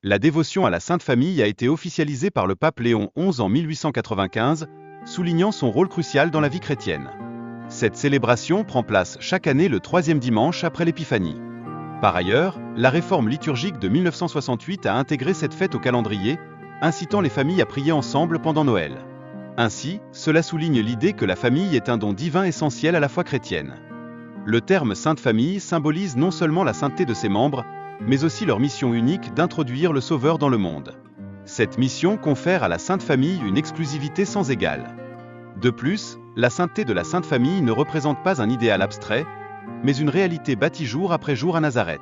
La dévotion à la Sainte Famille a été officialisée par le pape Léon XI en 1895, soulignant son rôle crucial dans la vie chrétienne. Cette célébration prend place chaque année le troisième dimanche après l'Épiphanie. Par ailleurs, la réforme liturgique de 1968 a intégré cette fête au calendrier, incitant les familles à prier ensemble pendant Noël. Ainsi, cela souligne l'idée que la famille est un don divin essentiel à la foi chrétienne. Le terme Sainte Famille symbolise non seulement la sainteté de ses membres, mais aussi leur mission unique d'introduire le Sauveur dans le monde. Cette mission confère à la Sainte Famille une exclusivité sans égale. De plus, la sainteté de la Sainte Famille ne représente pas un idéal abstrait, mais une réalité bâtie jour après jour à Nazareth.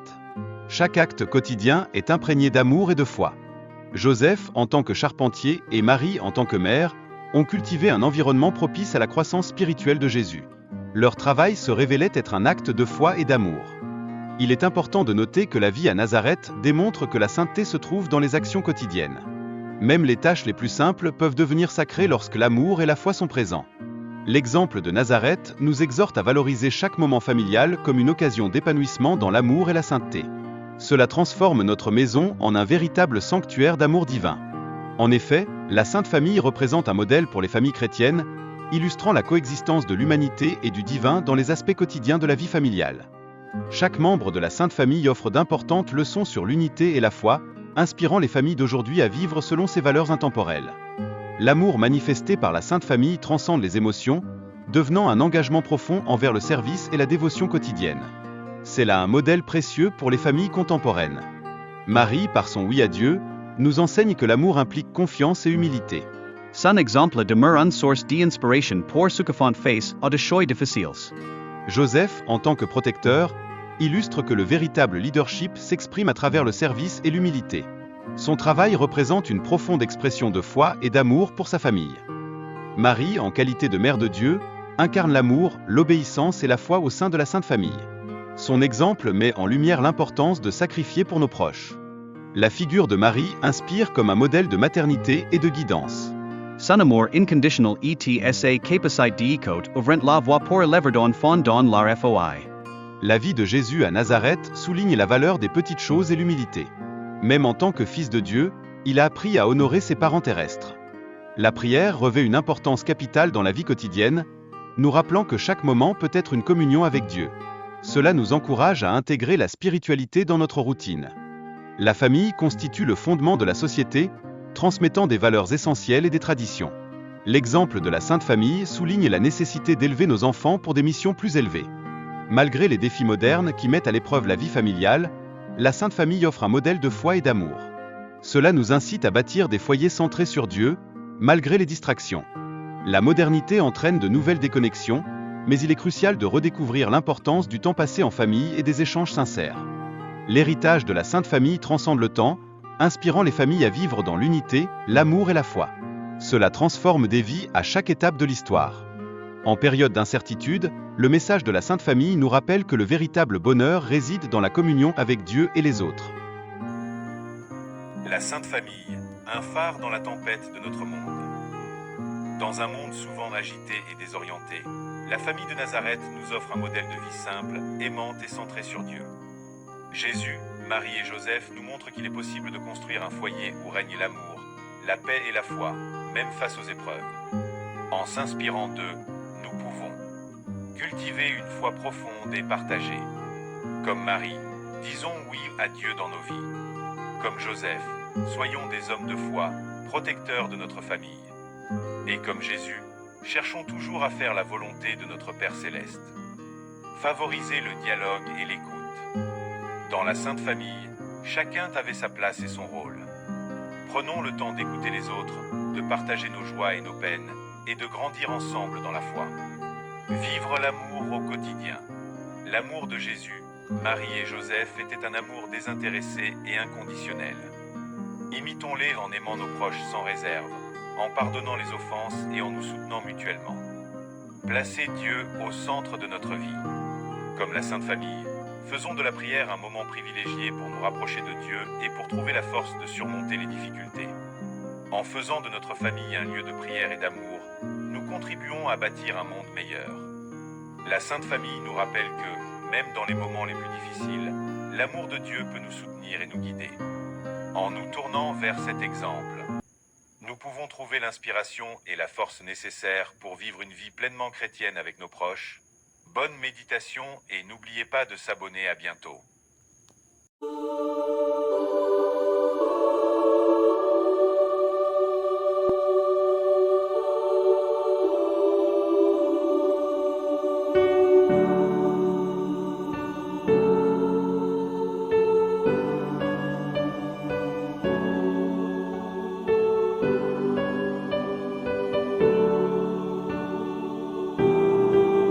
Chaque acte quotidien est imprégné d'amour et de foi. Joseph, en tant que charpentier, et Marie, en tant que mère, ont cultivé un environnement propice à la croissance spirituelle de Jésus. Leur travail se révélait être un acte de foi et d'amour. Il est important de noter que la vie à Nazareth démontre que la sainteté se trouve dans les actions quotidiennes. Même les tâches les plus simples peuvent devenir sacrées lorsque l'amour et la foi sont présents. L'exemple de Nazareth nous exhorte à valoriser chaque moment familial comme une occasion d'épanouissement dans l'amour et la sainteté. Cela transforme notre maison en un véritable sanctuaire d'amour divin. En effet, la Sainte Famille représente un modèle pour les familles chrétiennes, illustrant la coexistence de l'humanité et du divin dans les aspects quotidiens de la vie familiale. Chaque membre de la Sainte Famille offre d'importantes leçons sur l'unité et la foi, inspirant les familles d'aujourd'hui à vivre selon ces valeurs intemporelles. L'amour manifesté par la Sainte Famille transcende les émotions, devenant un engagement profond envers le service et la dévotion quotidienne. C'est là un modèle précieux pour les familles contemporaines. Marie, par son oui à Dieu, nous enseigne que l'amour implique confiance et humilité. Sun exemple de mer une source d'inspiration pour ce que font face à de choix difficiles. Joseph, en tant que protecteur, illustre que le véritable leadership s'exprime à travers le service et l'humilité. Son travail représente une profonde expression de foi et d'amour pour sa famille. Marie, en qualité de mère de Dieu, incarne l'amour, l'obéissance et la foi au sein de la Sainte Famille. Son exemple met en lumière l'importance de sacrifier pour nos proches. La figure de Marie inspire comme un modèle de maternité et de guidance. Son amour inconditional etsa capacité d'ecôte ouvrant la voie pour l'everdon fondant la foi. La vie de Jésus à Nazareth souligne la valeur des petites choses et l'humilité. Même en tant que fils de Dieu, il a appris à honorer ses parents terrestres. La prière revêt une importance capitale dans la vie quotidienne, nous rappelant que chaque moment peut être une communion avec Dieu. Cela nous encourage à intégrer la spiritualité dans notre routine. La famille constitue le fondement de la société, transmettant des valeurs essentielles et des traditions. L'exemple de la Sainte Famille souligne la nécessité d'élever nos enfants pour des missions plus élevées. Malgré les défis modernes qui mettent à l'épreuve la vie familiale, la Sainte Famille offre un modèle de foi et d'amour. Cela nous incite à bâtir des foyers centrés sur Dieu, malgré les distractions. La modernité entraîne de nouvelles déconnexions, mais il est crucial de redécouvrir l'importance du temps passé en famille et des échanges sincères. L'héritage de la Sainte Famille transcende le temps, inspirant les familles à vivre dans l'unité, l'amour et la foi. Cela transforme des vies à chaque étape de l'histoire. En période d'incertitude, le message de la Sainte Famille nous rappelle que le véritable bonheur réside dans la communion avec Dieu et les autres. La Sainte Famille, un phare dans la tempête de notre monde. Dans un monde souvent agité et désorienté, la famille de Nazareth nous offre un modèle de vie simple, aimante et centrée sur Dieu. Jésus, Marie et Joseph nous montrent qu'il est possible de construire un foyer où règne l'amour, la paix et la foi, même face aux épreuves. En s'inspirant d'eux, nous pouvons cultiver une foi profonde et partagée. Comme Marie, disons oui à Dieu dans nos vies. Comme Joseph, soyons des hommes de foi, protecteurs de notre famille. Et comme Jésus, cherchons toujours à faire la volonté de notre Père Céleste. Favorisez le dialogue et l'écoute. Dans la Sainte Famille, chacun avait sa place et son rôle. Prenons le temps d'écouter les autres, de partager nos joies et nos peines, et de grandir ensemble dans la foi. Vivre l'amour au quotidien. L'amour de Jésus, Marie et Joseph était un amour désintéressé et inconditionnel. Imitons-les en aimant nos proches sans réserve, en pardonnant les offenses et en nous soutenant mutuellement. Placez Dieu au centre de notre vie. Comme la Sainte Famille, faisons de la prière un moment privilégié pour nous rapprocher de Dieu et pour trouver la force de surmonter les difficultés. En faisant de notre famille un lieu de prière et d'amour, nous contribuons à bâtir un monde meilleur. La Sainte Famille nous rappelle que, même dans les moments les plus difficiles, l'amour de Dieu peut nous soutenir et nous guider. En nous tournant travers cet exemple, nous pouvons trouver l'inspiration et la force nécessaires pour vivre une vie pleinement chrétienne avec nos proches. Bonne méditation et n'oubliez pas de s'abonner. À bientôt.